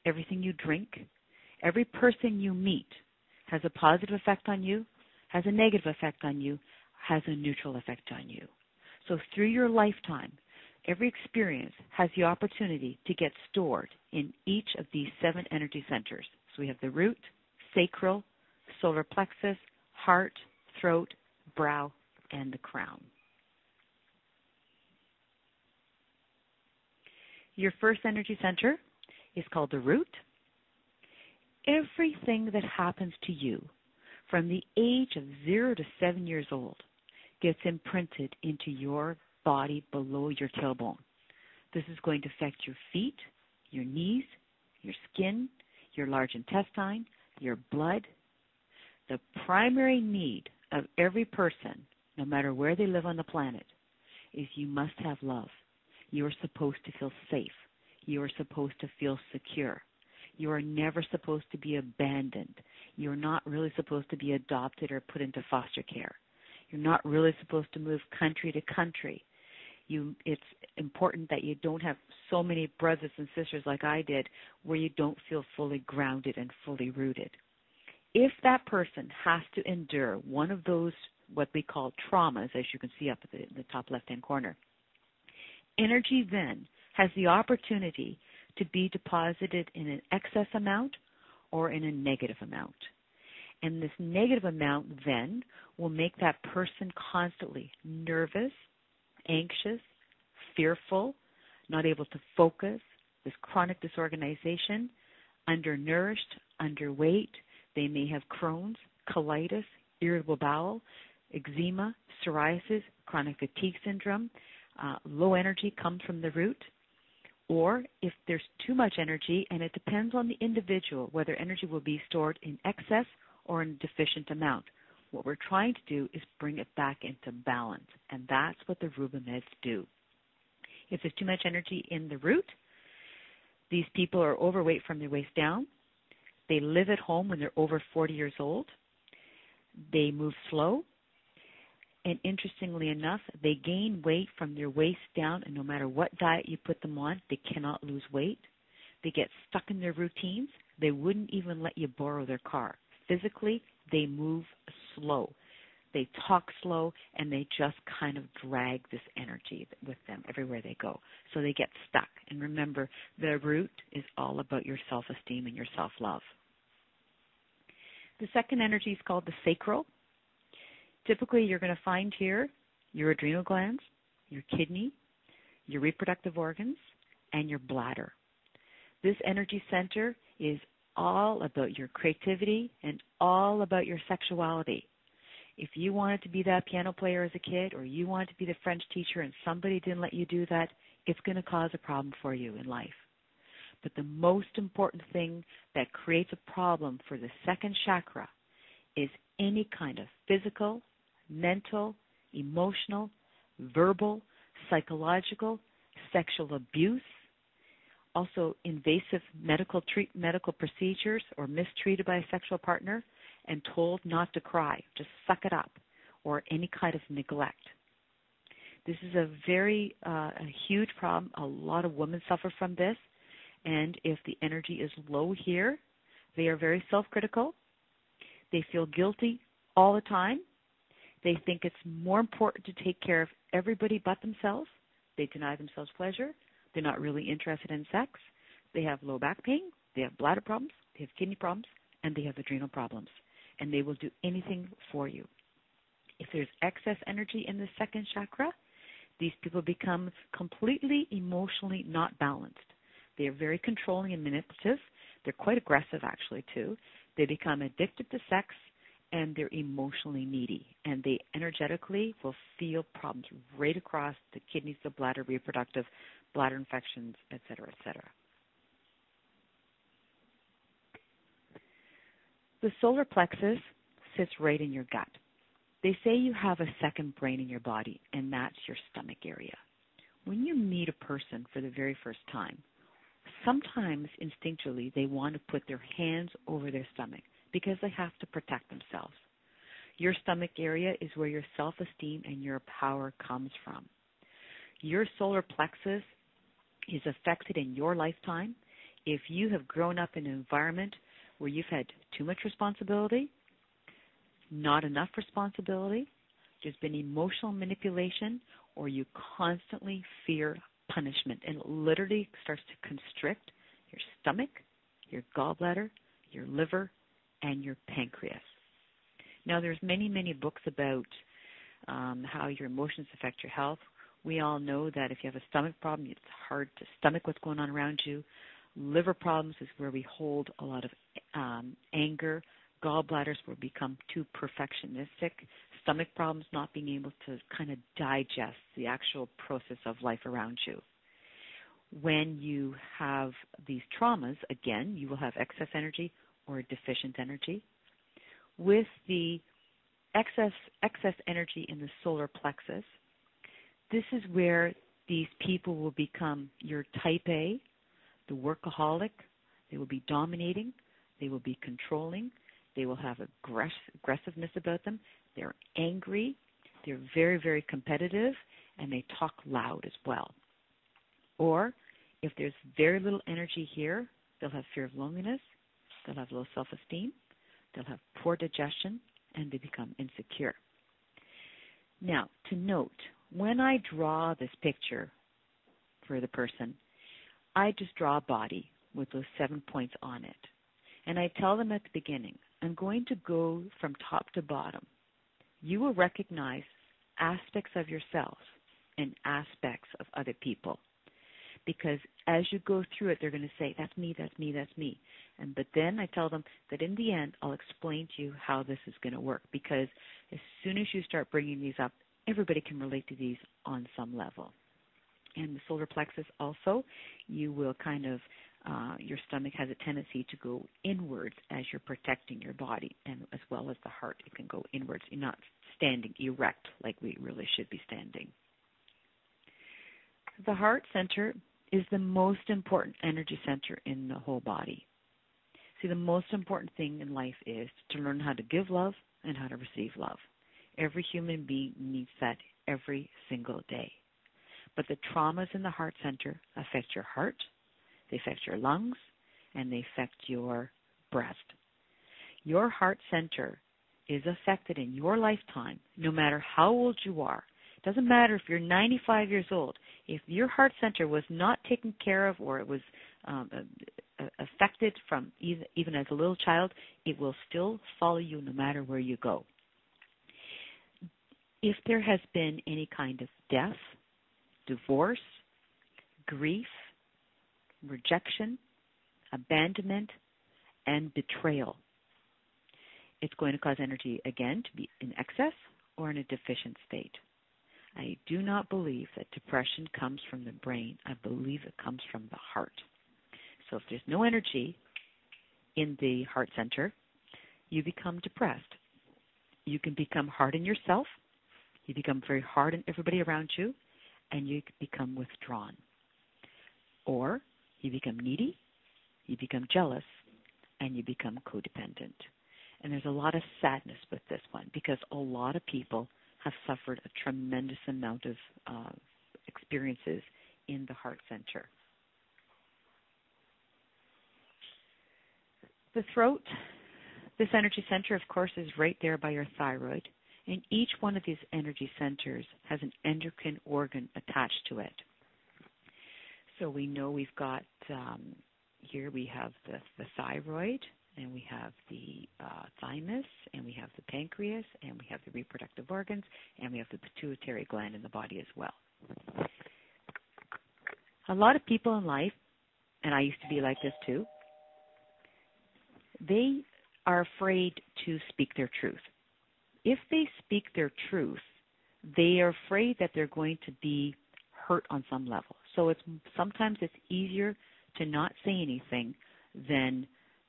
everything you drink, every person you meet has a positive effect on you, has a negative effect on you, has a neutral effect on you. So through your lifetime, every experience has the opportunity to get stored in each of these 7 energy centers. So we have the root, sacral, solar plexus, heart, throat, brow, and the crown. Your first energy center is called the root. Everything that happens to you from the age of 0 to 7 years old gets imprinted into your body below your tailbone. This is going to affect your feet, your knees, your skin, your large intestine, your blood. The primary need of every person, no matter where they live on the planet, is you must have love. You are supposed to feel safe. You are supposed to feel secure. You are never supposed to be abandoned. You're not really supposed to be adopted or put into foster care. You're not really supposed to move country to country. It's important that you don't have so many brothers and sisters like I did where you don't feel fully grounded and fully rooted. If that person has to endure one of those, what we call traumas, as you can see up at the top left-hand corner, energy then has the opportunity to be deposited in an excess amount or in a negative amount. And this negative amount then will make that person constantly nervous, anxious, fearful, not able to focus, this chronic disorganization, undernourished, underweight. They may have Crohn's, colitis, irritable bowel, eczema, psoriasis, chronic fatigue syndrome. Low energy comes from the root. Or if there's too much energy, and it depends on the individual whether energy will be stored in excess or in a deficient amount. What we're trying to do is bring it back into balance, and that's what the Rubameds do. If there's too much energy in the root, these people are overweight from their waist down. They live at home when they're over 40 years old. They move slow. And interestingly enough, they gain weight from their waist down, and no matter what diet you put them on, they cannot lose weight. They get stuck in their routines. They wouldn't even let you borrow their car. Physically, they move slow. They talk slow, and they just kind of drag this energy with them everywhere they go. So they get stuck. And remember, the root is all about your self-esteem and your self-love. The second energy is called the sacral. Typically, you're going to find here your adrenal glands, your kidney, your reproductive organs, and your bladder. This energy center is all about your creativity and all about your sexuality. If you wanted to be that piano player as a kid, or you wanted to be the French teacher and somebody didn't let you do that, it's going to cause a problem for you in life. But the most important thing that creates a problem for the second chakra is any kind of physical, mental, emotional, verbal, psychological, sexual abuse, also invasive medical procedures, or mistreated by a sexual partner and told not to cry, just suck it up, or any kind of neglect. This is a huge problem. A lot of women suffer from this, and if the energy is low here, they are very self-critical. They feel guilty all the time. They think it's more important to take care of everybody but themselves. They deny themselves pleasure. They're not really interested in sex. They have low back pain. They have bladder problems. They have kidney problems. And they have adrenal problems. And they will do anything for you. If there's excess energy in the second chakra, these people become completely emotionally not balanced. They are very controlling and manipulative. They're quite aggressive, actually, too. They become addicted to sex, and they're emotionally needy. And they energetically will feel problems right across the kidneys, the bladder, reproductive, bladder infections, et cetera, et cetera. The solar plexus sits right in your gut. They say you have a second brain in your body, and that's your stomach area. When you meet a person for the very first time, sometimes instinctually they want to put their hands over their stomach because they have to protect themselves. Your stomach area is where your self-esteem and your power comes from. Your solar plexus is affected in your lifetime if you have grown up in an environment where you've had too much responsibility, not enough responsibility, there's been emotional manipulation, or you constantly fear punishment, and it literally starts to constrict your stomach, your gallbladder, your liver, and your pancreas. Now, there's many, many books about how your emotions affect your health. We all know that if you have a stomach problem, it's hard to stomach what's going on around you. Liver problems is where we hold a lot of anger. Gallbladders will become too perfectionistic. Stomach problems, not being able to kind of digest the actual process of life around you. When you have these traumas, again, you will have excess energy or deficient energy. With the excess energy in the solar plexus, this is where these people will become your type A, the workaholic. They will be dominating. They will be controlling. They will have aggressiveness about them. They're angry. They're very, very competitive, and they talk loud as well. Or if there's very little energy here, they'll have fear of loneliness. They'll have low self-esteem. They'll have poor digestion, and they become insecure. Now, to note, when I draw this picture for the person, I just draw a body with those 7 points on it. And I tell them at the beginning, I'm going to go from top to bottom. You will recognize aspects of yourself and aspects of other people. Because as you go through it, they're going to say, that's me, that's me, that's me. But then I tell them that in the end, I'll explain to you how this is going to work. Because as soon as you start bringing these up, everybody can relate to these on some level. And the solar plexus also, you will kind of, your stomach has a tendency to go inwards as you're protecting your body, and as well as the heart, it can go inwards. You're not standing erect like we really should be standing. The heart center is the most important energy center in the whole body. See, the most important thing in life is to learn how to give love and how to receive love. Every human being needs that every single day. But the traumas in the heart center affect your heart, they affect your lungs, and they affect your breast. Your heart center is affected in your lifetime, no matter how old you are. It doesn't matter if you're 95 years old. If your heart center was not taken care of, or it was affected from even as a little child, it will still follow you no matter where you go. If there has been any kind of death, divorce, grief, rejection, abandonment, and betrayal, it's going to cause energy, again, to be in excess or in a deficient state. I do not believe that depression comes from the brain. I believe it comes from the heart. So if there's no energy in the heart center, you become depressed. You can become hard on yourself. You become very hard on everybody around you, and you become withdrawn. Or you become needy, you become jealous, and you become codependent. And there's a lot of sadness with this one, because a lot of people have suffered a tremendous amount of experiences in the heart center. The throat, this energy center, of course, is right there by your thyroid. And each one of these energy centers has an endocrine organ attached to it. So we know we've got, here we have the thyroid, and we have the thymus, and we have the pancreas, and we have the reproductive organs, and we have the pituitary gland in the body as well. A lot of people in life, and I used to be like this too, they are afraid to speak their truth. If they speak their truth, they are afraid that they're going to be hurt on some level. So sometimes it's easier to not say anything than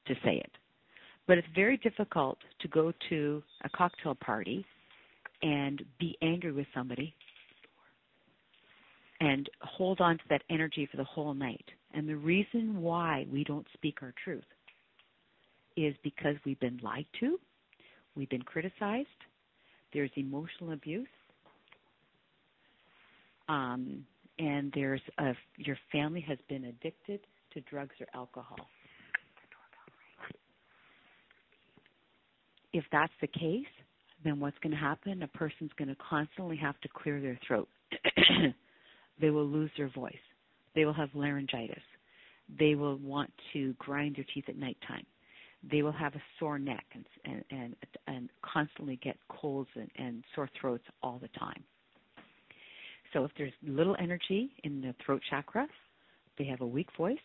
to say it. But it's very difficult to go to a cocktail party and be angry with somebody and hold on to that energy for the whole night. And the reason why we don't speak our truth is because we've been lied to, we've been criticized, there's emotional abuse, and there's your family has been addicted to to drugs or alcohol. If that's the case, then what's going to happen? A person's going to constantly have to clear their throat. They will lose their voice. They will have laryngitis. They will want to grind their teeth at nighttime. They will have a sore neck and constantly get colds and sore throats all the time. So if there's little energy in the throat chakra, they have a weak voice,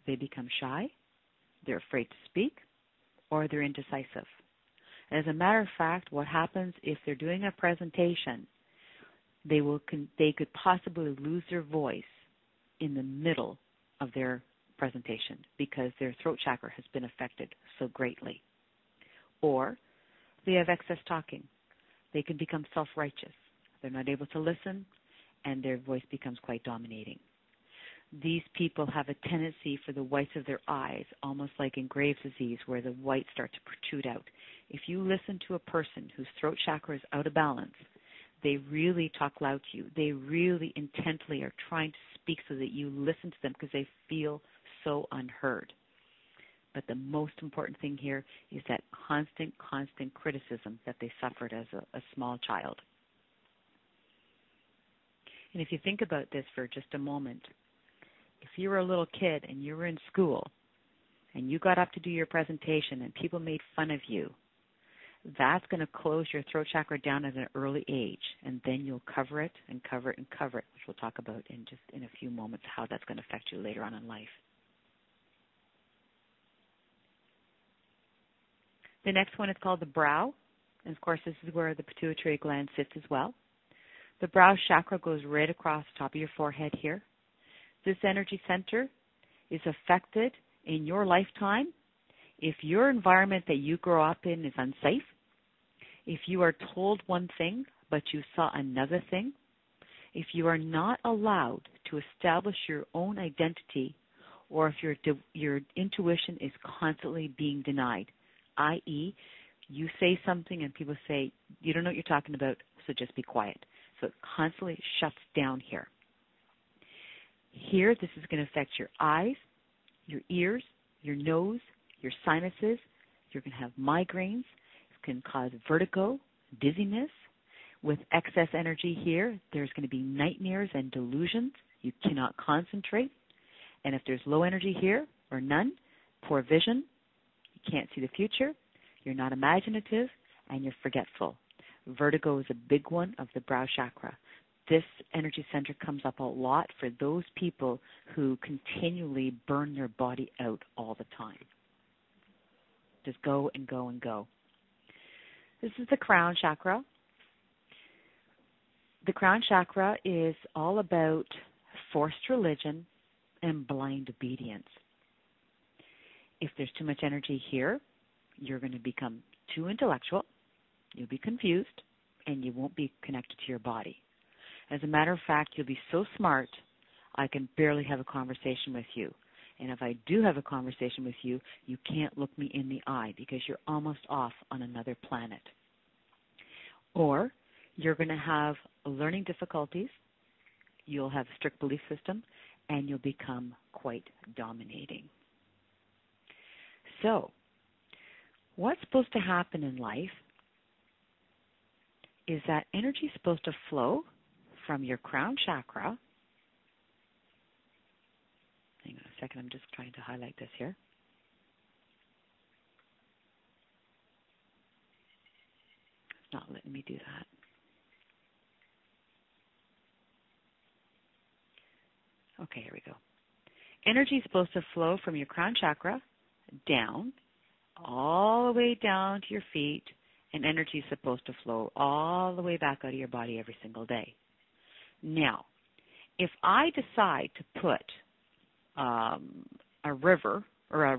they become shy, they're afraid to speak, or they're indecisive. As a matter of fact, what happens if they're doing a presentation, they could possibly lose their voice in the middle of their presentation because their throat chakra has been affected so greatly. Or they have excess talking. They can become self-righteous. They're not able to listen, and their voice becomes quite dominating. These people have a tendency for the whites of their eyes, almost like in Graves' disease, where the whites start to protrude out. If you listen to a person whose throat chakra is out of balance, they really talk loud to you. They really intently are trying to speak so that you listen to them because they feel so unheard. But the most important thing here is that constant criticism that they suffered as a small child. And if you think about this for just a moment, if you were a little kid and you were in school and you got up to do your presentation and people made fun of you, that's going to close your throat chakra down at an early age, and then you'll cover it and cover it and cover it, which we'll talk about in a few moments how that's going to affect you later on in life. The next one is called the brow, and of course this is where the pituitary gland sits as well. The brow chakra goes right across the top of your forehead here. This energy center is affected in your lifetime if your environment that you grow up in is unsafe, if you are told one thing but you saw another thing, if you are not allowed to establish your own identity, or if your intuition is constantly being denied, i.e., you say something and people say, you don't know what you're talking about, so just be quiet. So it constantly shuts down here. Here, this is going to affect your eyes, your ears, your nose, your sinuses. You're going to have migraines. It can cause vertigo, dizziness. With excess energy here, there's going to be nightmares and delusions. You cannot concentrate. And if there's low energy here or none, poor vision, you can't see the future, you're not imaginative, and you're forgetful. Vertigo is a big one of the brow chakra. This energy center comes up a lot for those people who continually burn their body out all the time. Just go and go and go. This is the crown chakra. The crown chakra is all about forced religion and blind obedience. If there's too much energy here, you're going to become too intellectual, you'll be confused, and you won't be connected to your body. As a matter of fact, you'll be so smart, I can barely have a conversation with you. And if I do have a conversation with you, you can't look me in the eye because you're almost off on another planet. Or you're going to have learning difficulties, you'll have a strict belief system, and you'll become quite dominating. So, what's supposed to happen in life is that energy is supposed to flow from your crown chakra. Hang on a second, I'm just trying to highlight this here. It's not letting me do that. Okay, here we go. Energy is supposed to flow from your crown chakra down, all the way down to your feet, and energy is supposed to flow all the way back out of your body every single day. Now, if I decide to put a river or a